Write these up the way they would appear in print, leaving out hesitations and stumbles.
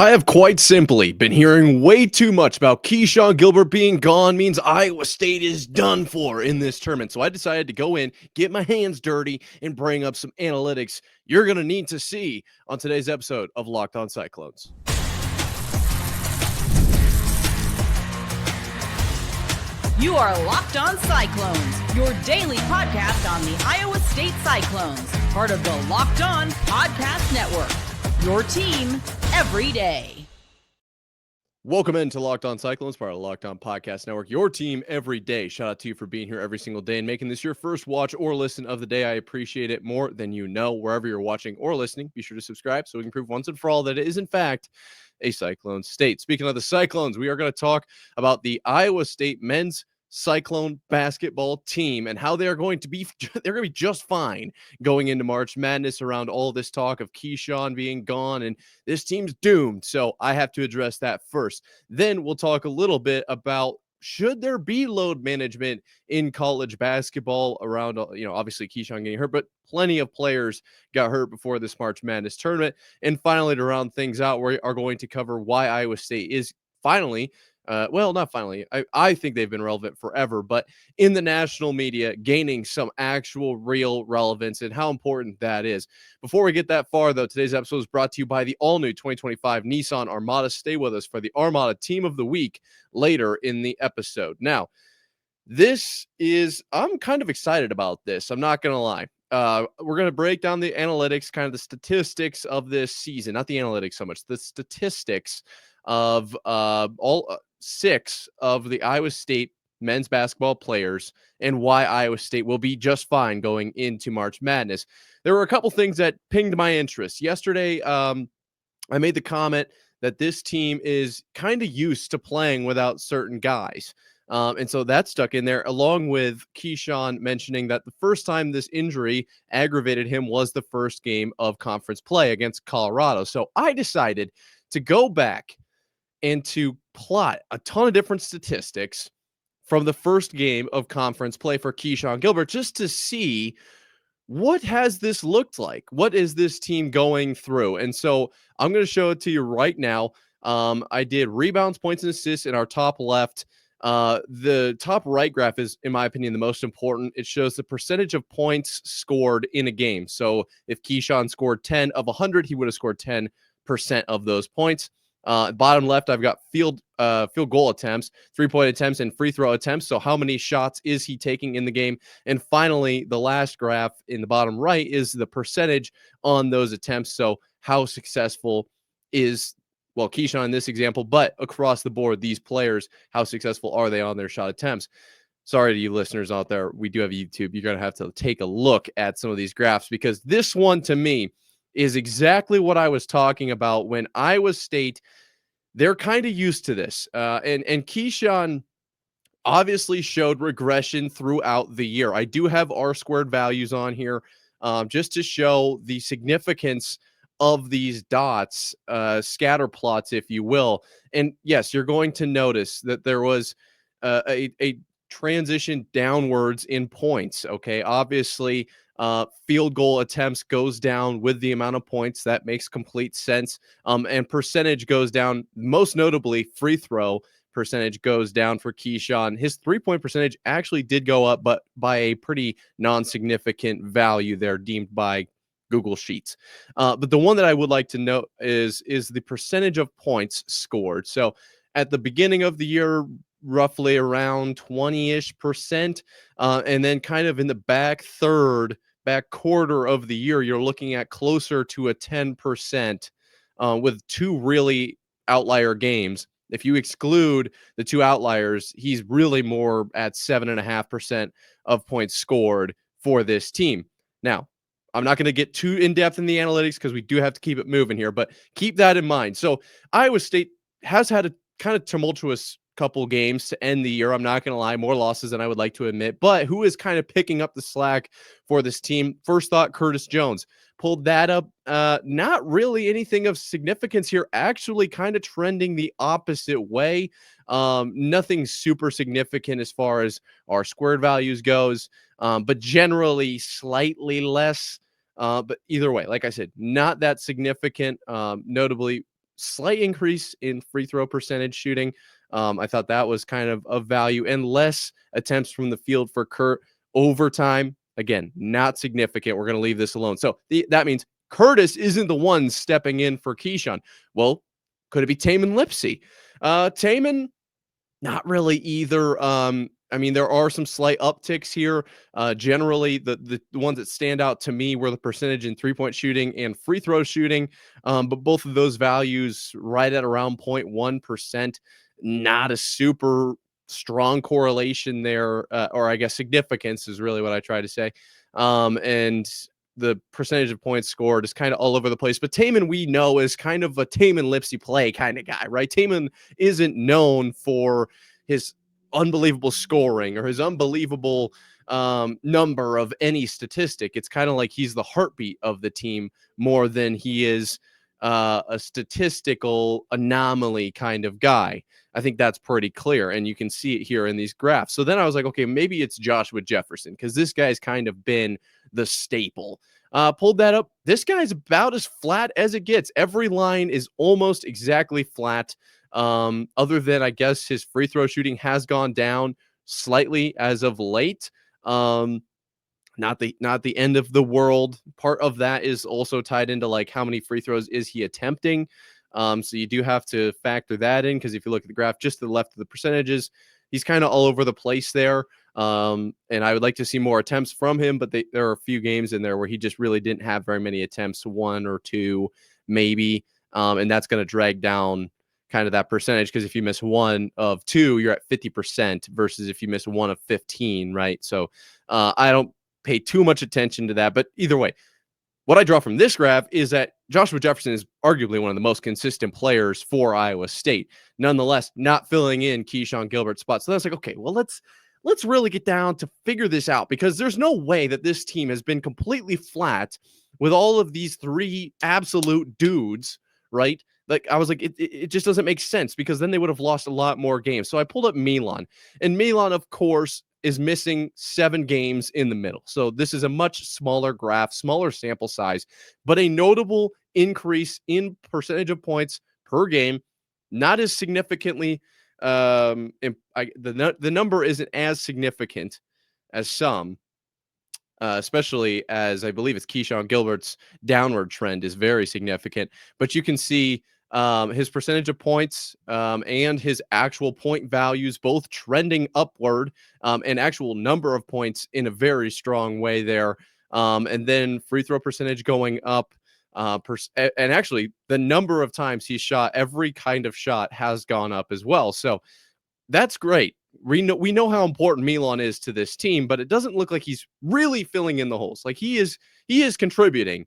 I have quite simply been hearing way too much about Keshon Gilbert being gone means Iowa State is done for in this tournament. So I decided to go in, get my hands dirty, and bring up some analytics you're going to need to see on today's episode of Locked On Cyclones. You are Locked On Cyclones, your daily podcast on the Iowa State Cyclones, part of the Locked On Podcast Network. Your team every day. Welcome into Locked On Cyclones, part of the Locked On Podcast Network, your team every day. Shout out to you for being here every single day and making this your first watch or listen of the day. I appreciate it more than you know. Wherever you're watching or listening, be sure to subscribe so we can prove once and for all that it is, in fact, a Cyclone state. Speaking of the Cyclones, we are going to talk about the Iowa State men's Cyclone basketball team and how they're going to be just fine going into March Madness around all this talk of Keshon being gone and this team's doomed. So I have to address that first. Then we'll talk a little bit about should there be load management in college basketball around, obviously Keshon getting hurt, but plenty of players got hurt before this March Madness tournament. And finally, to round things out, we are going to cover why Iowa State is finally not finally. I think they've been relevant forever, but in the national media, gaining some actual real relevance and how important that is. Before we get that far, though, today's episode is brought to you by the all-new 2025 Nissan Armada. Stay with us for the Armada Team of the Week later in the episode. Now, I'm kind of excited about this. I'm not going to lie. We're going to break down the analytics, kind of the statistics of this season, not the analytics so much, the statistics of all 6 of the Iowa State men's basketball players and why Iowa State will be just fine going into March Madness. There were a couple things that pinged my interest. Yesterday, I made the comment that this team is kind of used to playing without certain guys. And so that stuck in there, along with Keshon mentioning that the first time this injury aggravated him was the first game of conference play against Colorado. So I decided to go back and to plot a ton of different statistics from the first game of conference play for Keshon Gilbert just to see what has this looked like? What is this team going through? And so I'm going to show it to you right now. I did rebounds, points, and assists in our top left. The top right graph is, in my opinion, the most important. It shows the percentage of points scored in a game. So if Keshon scored 10 of 100, he would have scored 10% of those points. Bottom left, I've got field goal attempts, 3-point attempts, and free throw attempts. So how many shots is he taking in the game? And finally, the last graph in the bottom right is the percentage on those attempts. So how successful is, Keshon in this example, but across the board, these players, how successful are they on their shot attempts? Sorry to you listeners out there. We do have YouTube. You're going to have to take a look at some of these graphs because this one to me is exactly what I was talking about when Iowa State, they're kind of used to this. And Keshon obviously showed regression throughout the year. I do have R-squared values on here just to show the significance of these dots, scatter plots, if you will. And yes, you're going to notice that there was a transition downwards in points. Okay, obviously, field goal attempts goes down with the amount of points. That makes complete sense. And percentage goes down. Most notably, free throw percentage goes down for Keshon. His 3-point percentage actually did go up, but by a pretty non-significant value there deemed by Google Sheets. But the one that I would like to note is the percentage of points scored. So at the beginning of the year, roughly around 20-ish%. And then kind of in the back quarter of the year, you're looking at closer to a 10% with 2 really outlier games. If you exclude the 2 outliers, he's really more at 7.5% of points scored for this team. Now, I'm not going to get too in-depth in the analytics because we do have to keep it moving here, but keep that in mind. So Iowa State has had a kind of tumultuous couple games to end the year. I'm not going to lie, more losses than I would like to admit, but who is kind of picking up the slack for this team? First thought, Curtis Jones pulled that up. Not really anything of significance here, actually kind of trending the opposite way. Nothing super significant as far as our squared values goes, but generally slightly less. But either way, like I said, not that significant. Notably, slight increase in free throw percentage shooting. I thought that was kind of value, and less attempts from the field for Kurt. Overtime, again, not significant. We're going to leave this alone. So that means Curtis isn't the one stepping in for Keshon. Well, could it be Taman Lipsy? Taman, not really either. I mean, there are some slight upticks here. Generally, the ones that stand out to me were the percentage in three-point shooting and free throw shooting. But both of those values right at around 0.1%. Not a super strong correlation there, or I guess significance is really what I try to say. And the percentage of points scored is kind of all over the place. But Taman, we know, is kind of a Taman Lipsy play kind of guy, right? Taman isn't known for his unbelievable scoring or his unbelievable number of any statistic. It's kind of like he's the heartbeat of the team more than he is a statistical anomaly kind of guy. I think that's pretty clear, and you can see it here in these graphs. So then I was like, okay, maybe it's Joshua Jefferson, because this guy's kind of been the staple. Pulled that up. This guy's about as flat as it gets. Every line is almost exactly flat. Other than, I guess, his free throw shooting has gone down slightly as of late. Not the end of the world. Part of that is also tied into like how many free throws is he attempting. So you do have to factor that in, because if you look at the graph just to the left of the percentages, he's kind of all over the place there. And I would like to see more attempts from him, but there are a few games in there where he just really didn't have very many attempts, one or two maybe. And that's going to drag down kind of that percentage, because if you miss one of two, you're at 50% versus if you miss one of 15, right? So I don't pay too much attention to that, but either way, what I draw from this graph is that Joshua Jefferson is arguably one of the most consistent players for Iowa State. Nonetheless, not filling in Keshon Gilbert's spot. So that's like, okay, well, let's really get down to figure this out, because there's no way that this team has been completely flat with all of these three absolute dudes, right? Like, I was like, it just doesn't make sense, because then they would have lost a lot more games. So I pulled up Milan, and Milan, of course, is missing 7 games in the middle. So this is a much smaller graph, smaller sample size, but a notable increase in percentage of points per game. Not as significantly, the number isn't as significant as some, especially as I believe it's Keshon Gilbert's downward trend is very significant. But you can see his percentage of points and his actual point values both trending upward, and actual number of points in a very strong way there. And then free throw percentage going up. And actually, the number of times he shot, every kind of shot, has gone up as well. So that's great. We know how important Milan is to this team, but it doesn't look like he's really filling in the holes. Like he is contributing,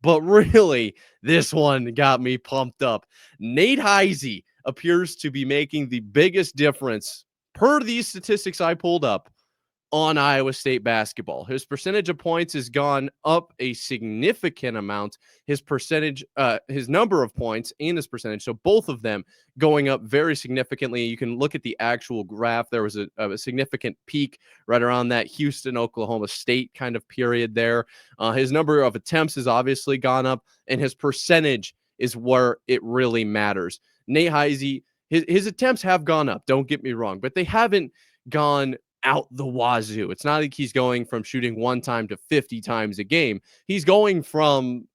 but really, this one got me pumped up. Nate Heise appears to be making the biggest difference, per these statistics I pulled up, on Iowa State basketball. His percentage of points has gone up a significant amount. His percentage, his number of points and his percentage, so both of them going up very significantly. You can look at the actual graph. There was a significant peak right around that Houston, Oklahoma State kind of period there. His number of attempts has obviously gone up, and his percentage is where it really matters. Nate Heise, his attempts have gone up, don't get me wrong, but they haven't gone out the wazoo. It's not like he's going from shooting 1 time to 50 times a game. He's going from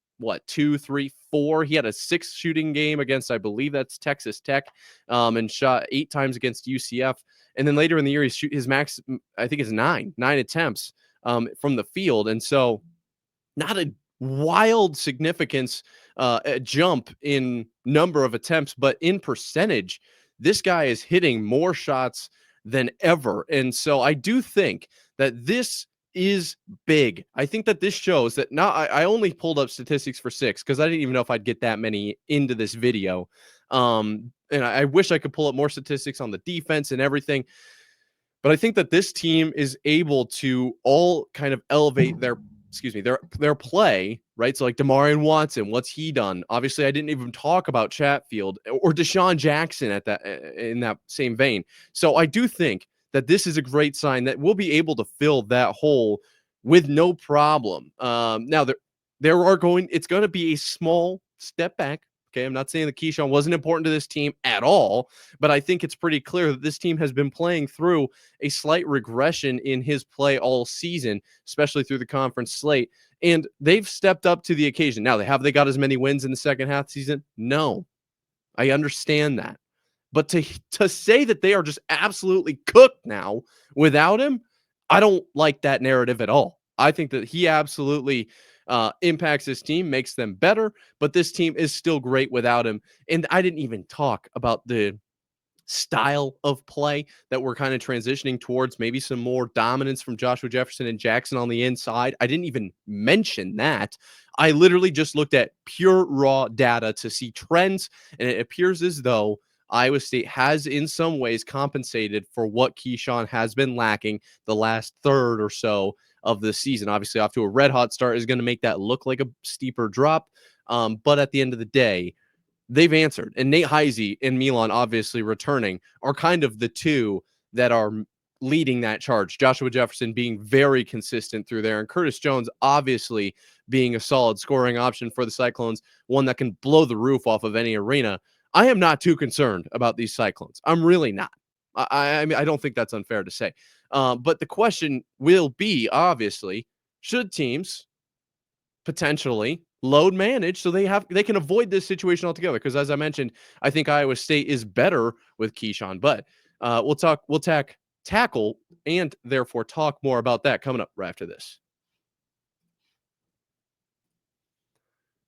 2, 3, 4. He had a 6 shooting game against, I believe that's Texas Tech, and shot 8 times against UCF. And then later in the year, his max, I think, is 9 attempts from the field. And so not a wild significance jump in number of attempts, but in percentage, this guy is hitting more shots than ever. And so I do think that this is big. I think that this shows that now I only pulled up statistics for 6 because I didn't even know if I'd get that many into this video. And I wish I could pull up more statistics on the defense and everything. But I think that this team is able to all kind of elevate their play, right? So like Demarion Watson, what's he done? Obviously, I didn't even talk about Chatfield or Deshaun Jackson in that same vein. So I do think that this is a great sign that we'll be able to fill that hole with no problem. Now it's going to be a small step back Okay, I'm not saying that Keshon wasn't important to this team at all, but I think it's pretty clear that this team has been playing through a slight regression in his play all season, especially through the conference slate. And they've stepped up to the occasion. Now, have they got as many wins in the second half of the season? No, I understand that. But to say that they are just absolutely cooked now without him, I don't like that narrative at all. I think that he absolutely impacts this team, makes them better, but this team is still great without him. And I didn't even talk about the style of play that we're kind of transitioning towards, maybe some more dominance from Joshua Jefferson and Jackson on the inside. I didn't even mention that. I literally just looked at pure raw data to see trends, and it appears as though Iowa State has in some ways compensated for what Keshon has been lacking the last third or so of the season. Obviously, off to a red hot start is going to make that look like a steeper drop. But at the end of the day, they've answered. And Nate Heise and Milan, obviously returning, are kind of the two that are leading that charge. Joshua Jefferson being very consistent through there, and Curtis Jones obviously being a solid scoring option for the Cyclones, one that can blow the roof off of any arena. I am not too concerned about these Cyclones. I'm really not. I mean, I don't think that's unfair to say. But the question will be, obviously, should teams potentially load manage so they can avoid this situation altogether? Because as I mentioned, I think Iowa State is better with Keshon, but we'll tackle and therefore talk more about that coming up right after this.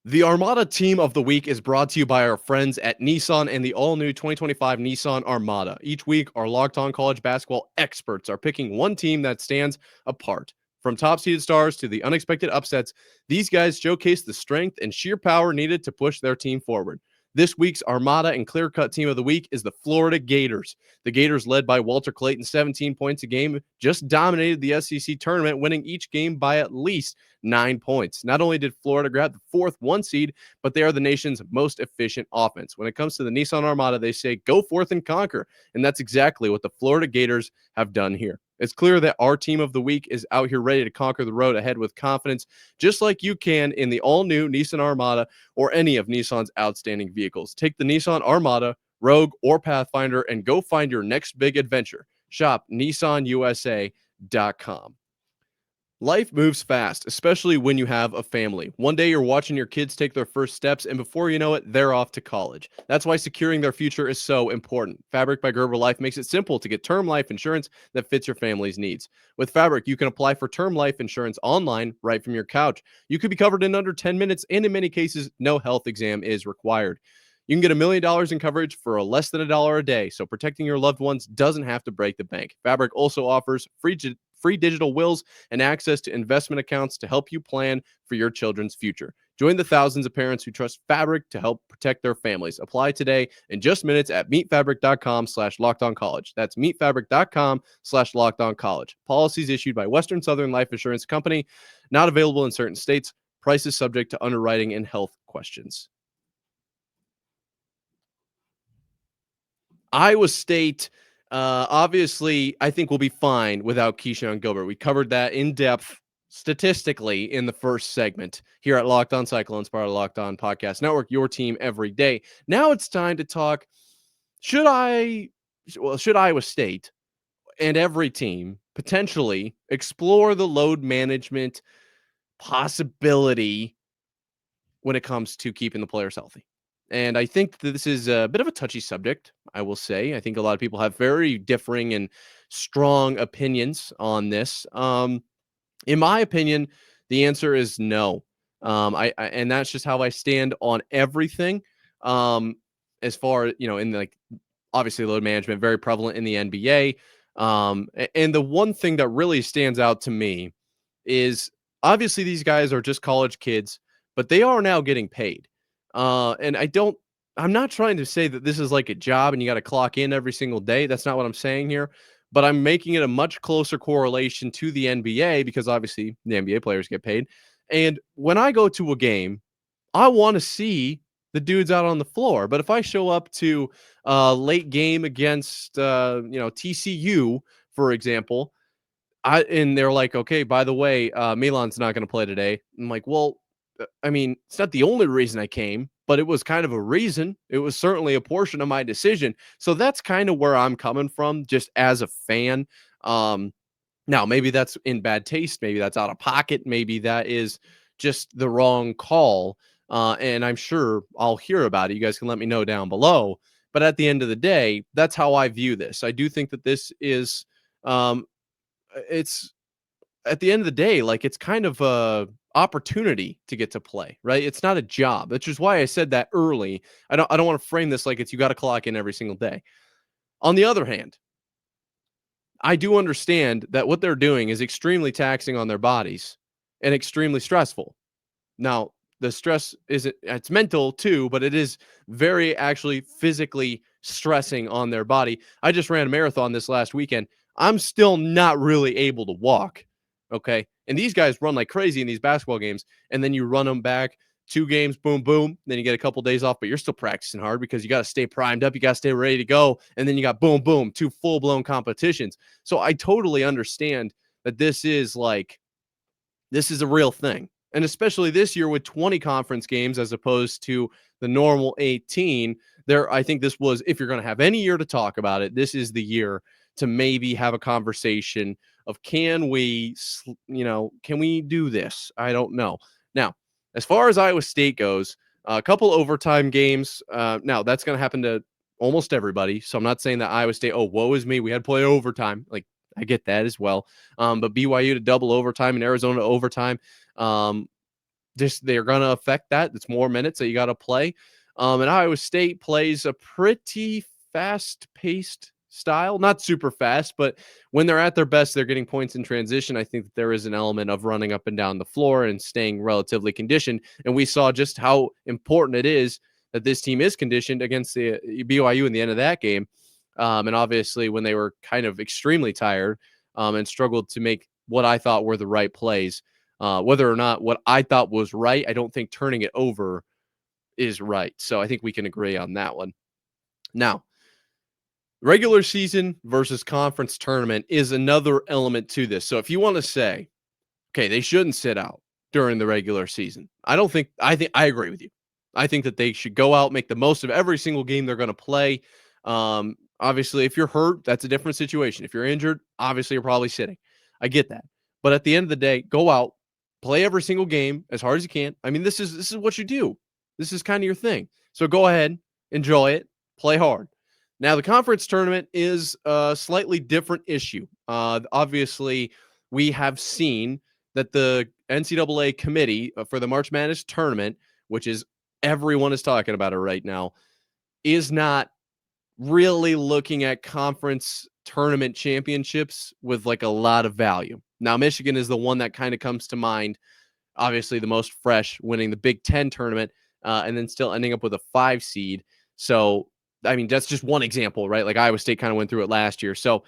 The Armada Team of the Week is brought to you by our friends at Nissan and the all-new 2025 Nissan Armada. Each week, our Locked On College basketball experts are picking one team that stands apart. From top-seeded stars to the unexpected upsets, these guys showcase the strength and sheer power needed to push their team forward. This week's Armada and clear-cut team of the week is the Florida Gators. The Gators, led by Walter Clayton, 17 points a game, just dominated the SEC tournament, winning each game by at least 9 points. Not only did Florida grab the fourth one seed, but they are the nation's most efficient offense. When it comes to the Nissan Armada, they say go forth and conquer, and that's exactly what the Florida Gators have done here. It's clear that our team of the week is out here ready to conquer the road ahead with confidence, just like you can in the all-new Nissan Armada or any of Nissan's outstanding vehicles. Take the Nissan Armada, Rogue, or Pathfinder and go find your next big adventure. Shop nissanusa.com. Life moves fast, especially when you have a family. One day you're watching your kids take their first steps, and before you know it, they're off to college. That's why securing their future is so important. Fabric by Gerber Life makes it simple to get term life insurance that fits your family's needs. With Fabric, you can apply for term life insurance online right from your couch. You could be covered in under 10 minutes, and in many cases, no health exam is required. You can get $1 million in coverage for less than $1 a day, so protecting your loved ones doesn't have to break the bank. Fabric also offers free digital wills and access to investment accounts to help you plan for your children's future. Join the thousands of parents who trust Fabric to help protect their families. Apply today in just minutes at meetfabric.com/lockedoncollege. That's meetfabric.com/lockedoncollege. Policies issued by Western Southern Life Insurance Company, not available in certain states. Prices subject to underwriting and health questions. Iowa State, obviously, I think will be fine without Keshon Gilbert. We covered that in depth statistically in the first segment here at Locked On Cyclones, part of the Locked On Podcast Network, your team every day. Now it's time to talk, should Iowa State and every team potentially explore the load management possibility when it comes to keeping the players healthy? And I think that this is a bit of a touchy subject, I will say. I think a lot of people have very differing and strong opinions on this. In my opinion, the answer is no. And that's just how I stand on everything. As far, in like obviously load management, very prevalent in the NBA. And the one thing that really stands out to me is obviously these guys are just college kids, but they are now getting paid. And I'm not trying to say that this is like a job and you got to clock in every single day. That's not what I'm saying here, but I'm making it a much closer correlation to the NBA because obviously the NBA players get paid. And when I go to a game, I want to see the dudes out on the floor. But if I show up to a late game against, TCU, for example, and they're like, okay, by the way, Milan's not going to play today. I'm like, well, I mean, it's not the only reason I came. but it was kind of a reason. It was certainly a portion of my decision. So that's kind of where I'm coming from, just as a fan. Now, maybe that's in bad taste. Maybe that's out of pocket. Maybe that is just the wrong call. And I'm sure I'll hear about it. You guys can let me know down below. But at the end of the day, that's how I view this. I do think that this is, it's at the end of the day, like it's kind of a opportunity to get to play, right? It's not a job, which is why I said that early. I don't want to frame this like it's you got to clock in every single day. On the other hand, I do understand that what they're doing is extremely taxing on their bodies and extremely stressful. Now, the stress isn't, it's mental too, but it is very actually physically stressing on their body. I just ran a marathon this last weekend. I'm still not really able to walk. Okay. And these guys run like crazy in these basketball games. And then you run them back 2 games, boom, boom. Then you get a couple days off, but you're still practicing hard because you got to stay primed up. You got to stay ready to go. And then you got boom, boom, 2 full blown competitions. So I totally understand that this is a real thing. And especially this year with 20 conference games as opposed to the normal 18, I think this was, if you're going to have any year to talk about it, this is the year to maybe have a conversation of can we do this? I don't know. Now, as far as Iowa State goes, a couple overtime games. Now, that's going to happen to almost everybody. So I'm not saying that Iowa State, oh, woe is me, we had to play overtime. Like, I get that as well. But BYU to double overtime and Arizona to overtime, they're going to affect that. It's more minutes that you got to play. And Iowa State plays a pretty fast-paced style, not super fast, but when they're at their best, they're getting points in transition. I think that there is an element of running up and down the floor and staying relatively conditioned. And we saw just how important it is that this team is conditioned against the BYU in the end of that game. And obviously when they were kind of extremely tired and struggled to make what I thought were the right plays, whether or not what I thought was right, I don't think turning it over is right. So I think we can agree on that one. Now, regular season versus conference tournament is another element to this. So if you want to say, okay, they shouldn't sit out during the regular season, I think I agree with you. I think that they should go out, make the most of every single game they're going to play. Obviously, if you're hurt, that's a different situation. If you're injured, obviously you're probably sitting. I get that. But at the end of the day, go out, play every single game as hard as you can. I mean, this is what you do. This is kind of your thing. So go ahead, enjoy it, play hard. Now, the conference tournament is a slightly different issue. Obviously, we have seen that the NCAA committee for the March Madness tournament, which is everyone is talking about it right now, is not really looking at conference tournament championships with like a lot of value. Now, Michigan is the one that kind of comes to mind, obviously the most fresh, winning the Big Ten tournament and then still ending up with a 5 seed. So, I mean, that's just one example, right? Like Iowa State kind of went through it last year. So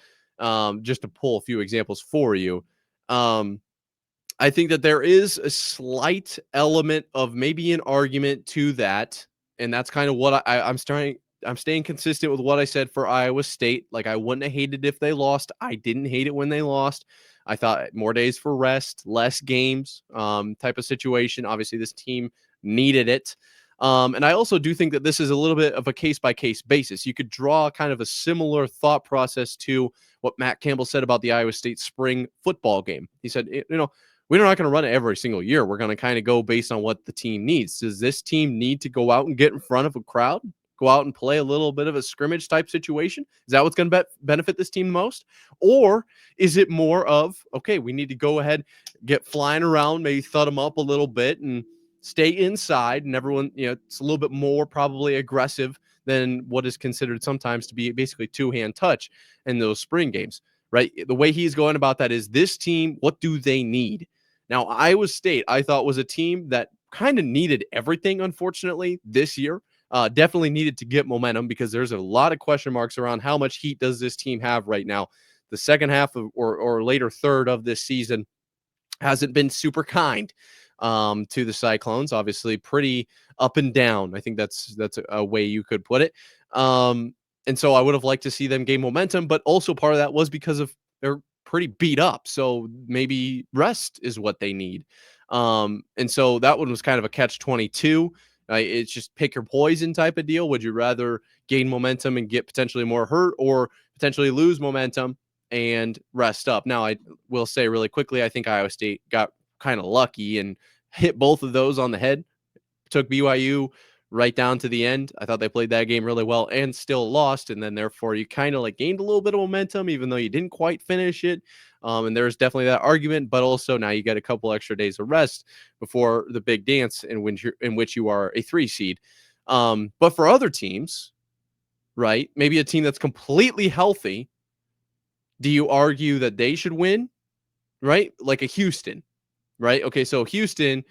just to pull a few examples for you, I think that there is a slight element of maybe an argument to that. And that's kind of what I'm staying consistent with what I said for Iowa State. Like, I wouldn't have hated if they lost. I didn't hate it when they lost. I thought more days for rest, less games, type of situation. Obviously, this team needed it. And I also do think that this is a little bit of a case-by-case basis. You could draw kind of a similar thought process to what Matt Campbell said about the Iowa State spring football game. He said, we're not going to run it every single year. We're going to kind of go based on what the team needs. Does this team need to go out and get in front of a crowd? Go out and play a little bit of a scrimmage type situation? Is that what's going to benefit this team most? Or is it more of, okay, we need to go ahead, get flying around, maybe thud them up a little bit and stay inside, and everyone, it's a little bit more probably aggressive than what is considered sometimes to be basically two-hand touch in those spring games, right? The way he's going about that is this team, what do they need? Now, Iowa State, I thought, was a team that kind of needed everything, unfortunately, this year. Definitely needed to get momentum because there's a lot of question marks around how much heat does this team have right now. The second half of, or later third of this season hasn't been super kind to the Cyclones. Obviously, pretty up and down. I think that's a way you could put it. And so I would have liked to see them gain momentum, but also part of that was because of they're pretty beat up. So maybe rest is what they need. And so that one was kind of a catch-22. It's just pick your poison type of deal. Would you rather gain momentum and get potentially more hurt, or potentially lose momentum and rest up? Now, I will say really quickly, I think Iowa State got kind of lucky and hit both of those on the head. Took BYU right down to the end. I thought they played that game really well and still lost. And then therefore you kind of like gained a little bit of momentum, even though you didn't quite finish it. And there's definitely that argument, but also now you get a couple extra days of rest before the big dance in which you are a 3 seed. But for other teams, right, maybe a team that's completely healthy, do you argue that they should win? Right? Like a Houston, right? Okay, so Houston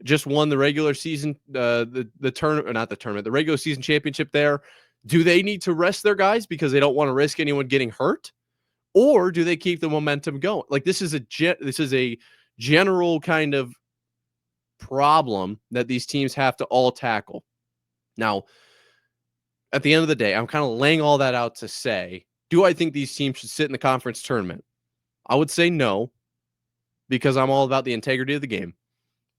just won the regular season, the tournament, not the tournament, the regular season championship there. Do they need to rest their guys because they don't want to risk anyone getting hurt? Or do they keep the momentum going? Like this is a general kind of problem that these teams have to all tackle. Now, at the end of the day, I'm kind of laying all that out to say, do I think these teams should sit in the conference tournament? I would say no, because I'm all about the integrity of the game.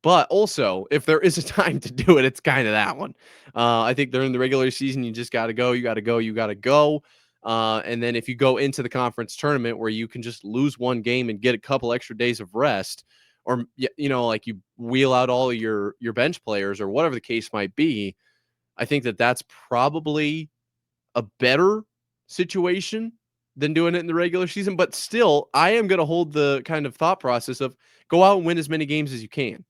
But also, if there is a time to do it, it's kind of that one. I think during the regular season, you just got to go. You got to go. You got to go. And then if you go into the conference tournament where you can just lose one game and get a couple extra days of rest, or like you wheel out all of your bench players or whatever the case might be, I think that that's probably a better situation than doing it in the regular season. But still, I am going to hold the kind of thought process of go out and win as many games as you can.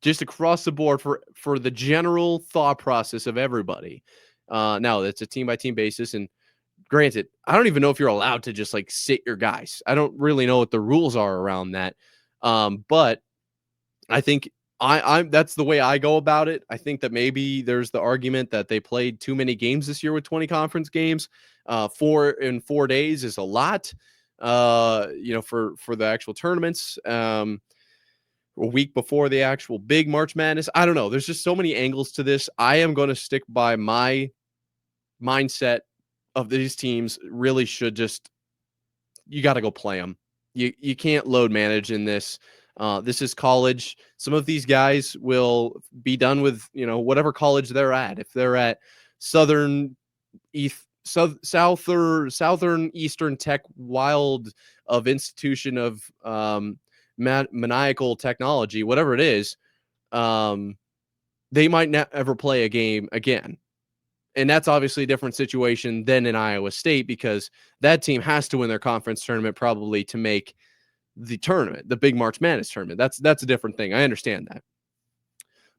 Just across the board for the general thought process of everybody. Now, it's a team-by-team basis, and granted, I don't even know if you're allowed to just, like, sit your guys. I don't really know what the rules are around that, but I think I'm that's the way I go about it. I think that maybe there's the argument that they played too many games this year with 20 conference games. 4 in 4 days is a lot, for the actual tournaments. A week before the actual big March Madness. I don't know. There's just so many angles to this. I am going to stick by my mindset of these teams really should just, you got to go play them. You can't load manage in this. This is college. Some of these guys will be done with, whatever college they're at. If they're at Southern Eastern Tech Wild of institution of, maniacal technology, whatever it is, they might not ever play a game again. And that's obviously a different situation than in Iowa State, because that team has to win their conference tournament probably to make the tournament, the big March Madness tournament. That's a different thing. I understand that.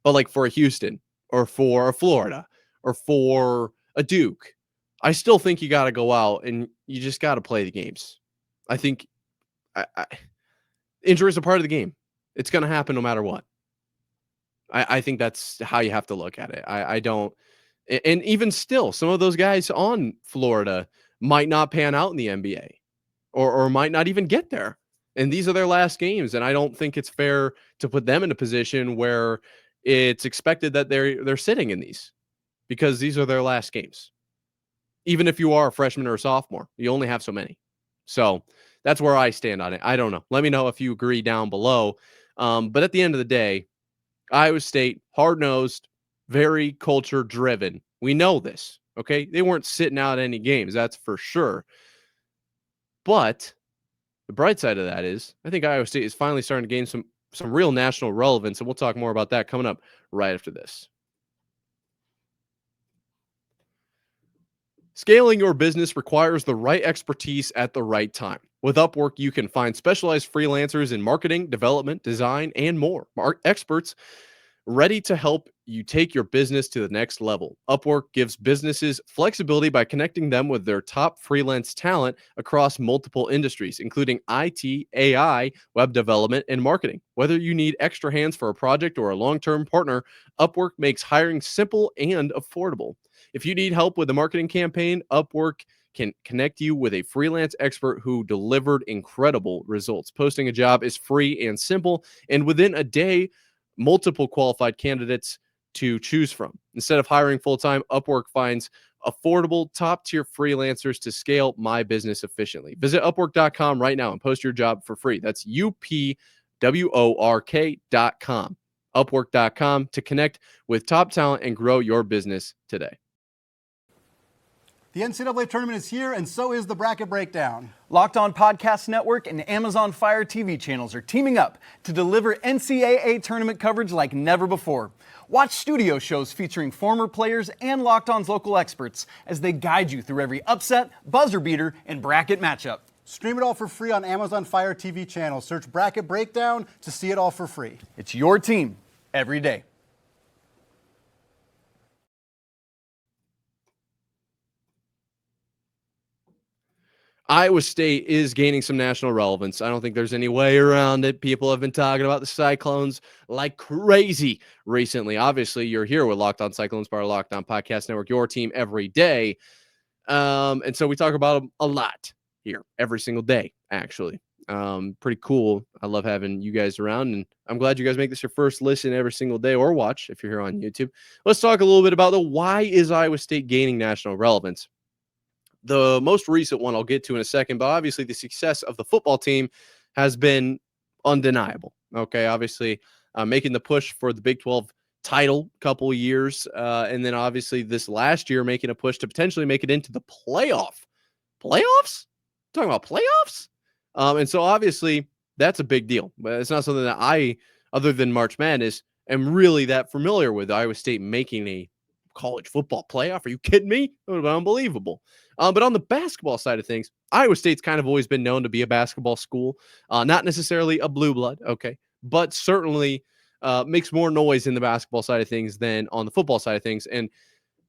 But like for a Houston or for a Florida or for a Duke, I still think you got to go out and you just got to play the games. I think injury is a part of the game. It's going to happen no matter what. I think that's how you have to look at it. I don't, and even still, some of those guys on Florida might not pan out in the NBA or might not even get there. And these are their last games. And I don't think it's fair to put them in a position where it's expected that they're sitting in these, because these are their last games. Even if you are a freshman or a sophomore, you only have so many. So that's where I stand on it. I don't know. Let me know if you agree down below. But at the end of the day, Iowa State, hard-nosed, very culture-driven. We know this, okay? They weren't sitting out any games, that's for sure. But the bright side of that is I think Iowa State is finally starting to gain some real national relevance, and we'll talk more about that coming up right after this. Scaling your business requires the right expertise at the right time. With Upwork, you can find specialized freelancers in marketing, development, design, and more. Experts ready to help you take your business to the next level. Upwork gives businesses flexibility by connecting them with their top freelance talent across multiple industries, including IT, AI, web development, and marketing. Whether you need extra hands for a project or a long-term partner, Upwork makes hiring simple and affordable. If you need help with a marketing campaign, Upwork can connect you with a freelance expert who delivered incredible results. Posting a job is free and simple, and within a day, multiple qualified candidates to choose from. Instead of hiring full-time, Upwork finds affordable, top-tier freelancers to scale my business efficiently. Visit Upwork.com right now and post your job for free. That's UPWORK.com. Upwork.com to connect with top talent and grow your business today. The NCAA tournament is here, and so is the bracket breakdown. Locked On Podcast Network and Amazon Fire TV channels are teaming up to deliver NCAA tournament coverage like never before. Watch studio shows featuring former players and Locked On's local experts as they guide you through every upset, buzzer beater, and bracket matchup. Stream it all for free on Amazon Fire TV channel. Search Bracket Breakdown to see it all for free. It's your team every day. Iowa State is gaining some national relevance. I don't think there's any way around it. People have been talking about the Cyclones like crazy recently. Obviously, you're here with Locked On Cyclones, part of Locked On Podcast Network, your team every day. And so we talk about them a lot here every single day, actually. Pretty cool. I love having you guys around, and I'm glad you guys make this your first listen every single day or watch if you're here on YouTube. Let's talk a little bit about why is Iowa State gaining national relevance. The most recent one I'll get to in a second, but obviously the success of the football team has been undeniable. Okay, obviously making the push for the Big 12 title a couple of years, and then obviously this last year making a push to potentially make it into the playoffs. Talking about playoffs? And so obviously that's a big deal, but it's not something that I, other than March Madness, am really that familiar with. Iowa State making a college football playoff. Are you kidding me? That would have been unbelievable. But on the basketball side of things, Iowa State's kind of always been known to be a basketball school, not necessarily a blue blood, okay, but certainly makes more noise in the basketball side of things than on the football side of things. And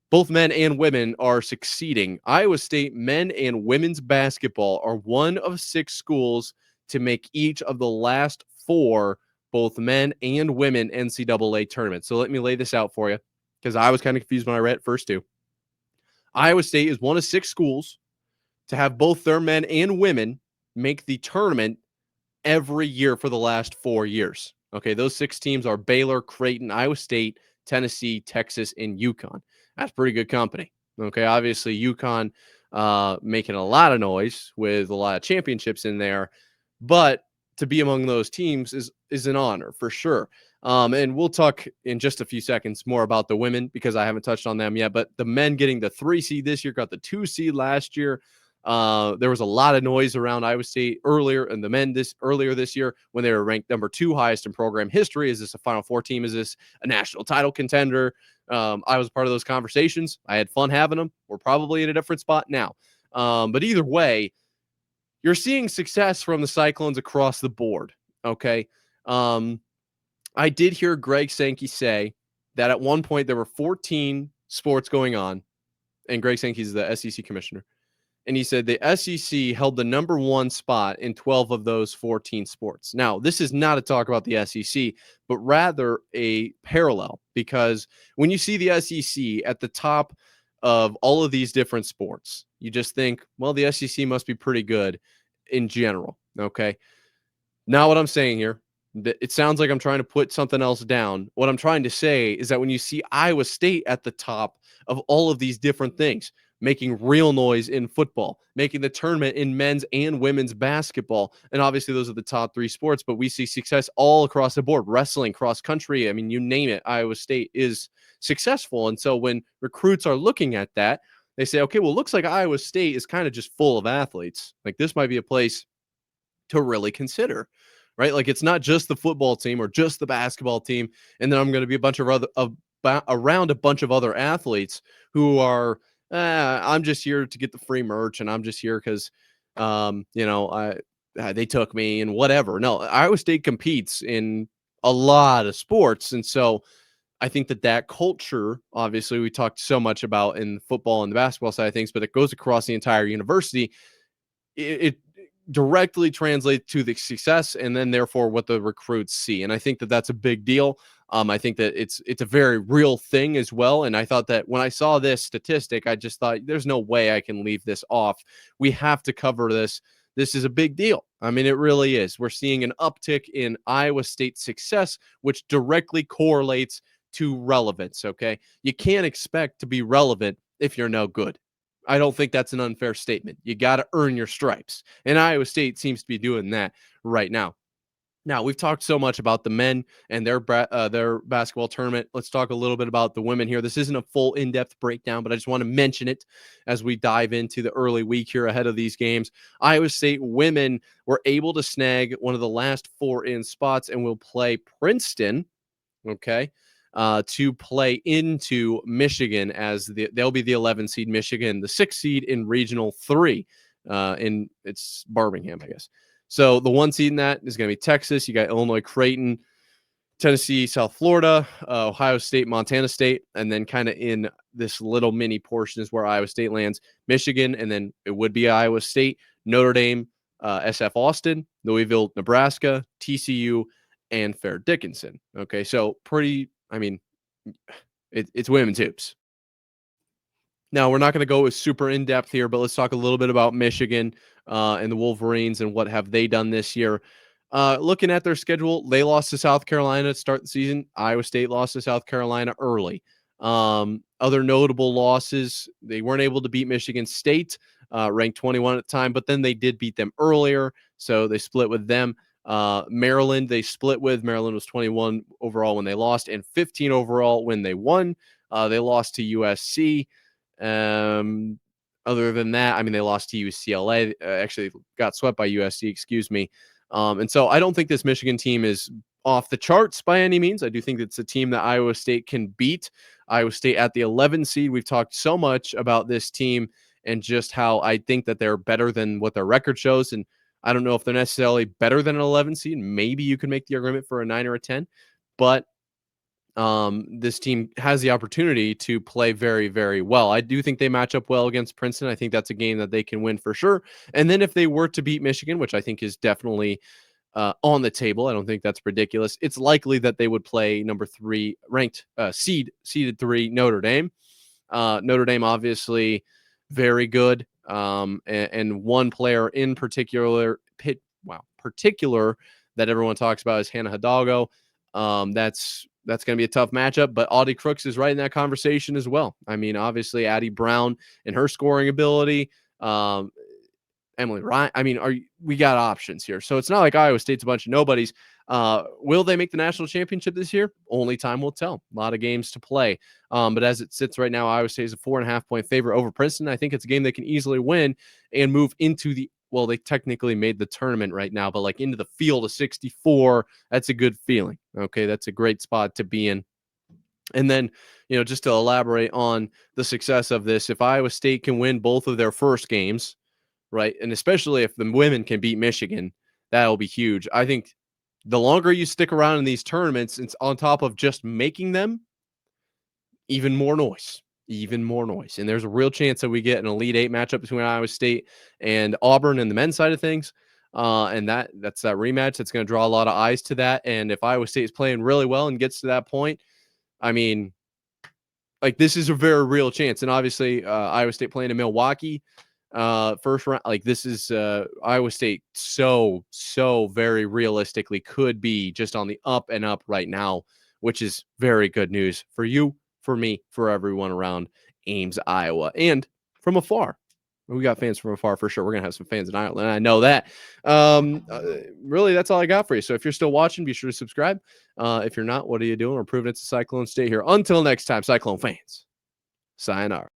both men and women are succeeding. Iowa State men and women's basketball are one of 6 schools to make each of the last 4, both men and women NCAA tournaments. So let me lay this out for you, because I was kind of confused when I read it first too. Iowa State is one of 6 schools to have both their men and women make the tournament every year for the last 4 years. Okay, those 6 teams are Baylor, Creighton, Iowa State, Tennessee, Texas, and UConn. That's pretty good company. Okay, obviously UConn making a lot of noise with a lot of championships in there, but to be among those teams is an honor for sure. And we'll talk in just a few seconds more about the women, because I haven't touched on them yet. But the men getting the 3 seed this year, got the 2 seed last year. There was a lot of noise around Iowa State earlier, and the men earlier this year when they were ranked number 2 highest in program history. Is this a Final Four team? Is this a national title contender? I was part of those conversations. I had fun having them. We're probably in a different spot now. But either way, you're seeing success from the Cyclones across the board. Okay. I did hear Greg Sankey say that at one point there were 14 sports going on, and Greg Sankey is the SEC commissioner. And he said the SEC held the number 1 spot in 12 of those 14 sports. Now, this is not a talk about the SEC, but rather a parallel, because when you see the SEC at the top of all of these different sports, you just think, well, the SEC must be pretty good in general. Okay. Now, what I'm saying here, it sounds like I'm trying to put something else down. What I'm trying to say is that when you see Iowa State at the top of all of these different things, making real noise in football, making the tournament in men's and women's basketball, and obviously those are the top 3 sports, but we see success all across the board, wrestling, cross country. I mean, you name it, Iowa State is successful. And so when recruits are looking at that, they say, okay, well, it looks like Iowa State is kind of just full of athletes. Like, this might be a place to really consider. Right? Like, it's not just the football team or just the basketball team, and then I'm going to be around a bunch of other athletes who are, I'm just here to get the free merch, and I'm just here because, they took me and whatever. No, Iowa State competes in a lot of sports, and so I think that culture, obviously, we talked so much about in football and the basketball side of things, but it goes across the entire university. It directly translates to the success, and then therefore what the recruits see. And I think that that's a big deal. I think that it's a very real thing as well. And I thought that when I saw this statistic, I just thought there's no way I can leave this off. We have to cover this. This is a big deal. I mean, it really is. We're seeing an uptick in Iowa State success, which directly correlates to relevance. Okay. You can't expect to be relevant if you're no good. I don't think that's an unfair statement. You got to earn your stripes. And Iowa State seems to be doing that right now. Now, we've talked so much about the men and their basketball tournament. Let's talk a little bit about the women here. This isn't a full in-depth breakdown, but I just want to mention it as we dive into the early week here ahead of these games. Iowa State women were able to snag one of the last 4 in spots and will play Princeton, okay, to play into Michigan as they'll be the 11 seed, Michigan, the 6 seed in Regional 3. It's Birmingham, I guess. So the 1 seed in that is going to be Texas. You got Illinois, Creighton, Tennessee, South Florida, Ohio State, Montana State, and then kind of in this little mini portion is where Iowa State lands. Michigan, and then it would be Iowa State, Notre Dame, SF Austin, Louisville, Nebraska, TCU, and Fair Dickinson. Okay, so it's women's hoops. Now, we're not going to go super in-depth here, but let's talk a little bit about Michigan and the Wolverines and what have they done this year. Looking at their schedule, they lost to South Carolina to start the season. Iowa State lost to South Carolina early. Other notable losses, they weren't able to beat Michigan State, ranked 21 at the time, but then they did beat them earlier, so they split with them. Maryland, they split with. Maryland was 21 overall when they lost and 15 overall when they won. They lost to USC. Other than that, they lost to UCLA. Actually got swept by USC, excuse me. And so I don't think this Michigan team is off the charts by any means. I do think it's a team that Iowa State can beat. Iowa State at the 11 seed. We've talked so much about this team and just how I think that they're better than what their record shows. And I don't know if they're necessarily better than an 11 seed. Maybe you can make the argument for a 9 or a 10, but this team has the opportunity to play very, very well. I do think they match up well against Princeton. I think that's a game that they can win for sure. And then if they were to beat Michigan, which I think is definitely on the table, I don't think that's ridiculous. It's likely that they would play number 3 ranked seeded 3 Notre Dame. Notre Dame, obviously very good. And one player in particular that everyone talks about is Hannah Hidalgo. That's going to be a tough matchup, but Audie Crooks is right in that conversation as well. Obviously, Addie Brown and her scoring ability, Emily Ryan. We got options here. So it's not like Iowa State's a bunch of nobodies. Will they make the national championship this year? Only time will tell. A lot of games to play. But as it sits right now, Iowa State is a 4.5-point favorite over Princeton. I think it's a game they can easily win and move into they technically made the tournament right now, but into the field of 64, that's a good feeling. Okay, that's a great spot to be in. And then, just to elaborate on the success of this, if Iowa State can win both of their first games, right, and especially if the women can beat Michigan, that'll be huge. I think the longer you stick around in these tournaments, it's on top of just making them, even more noise. And there's a real chance that we get an Elite 8 matchup between Iowa State and Auburn in the men's side of things. And that's that rematch. That's going to draw a lot of eyes to that. And if Iowa State is playing really well and gets to that point, this is a very real chance. And obviously, Iowa State playing in Milwaukee, first round, this is Iowa State so very realistically could be just on the up and up right now, which is very good news for you, for me, for everyone around Ames, Iowa, and from afar. We got fans from afar for sure. We're going to have some fans in Ireland. I know that. Really, that's all I got for you. So if you're still watching, be sure to subscribe. If you're not, what are you doing? We're proving it's a Cyclone State here. Until next time, Cyclone fans, sayonara.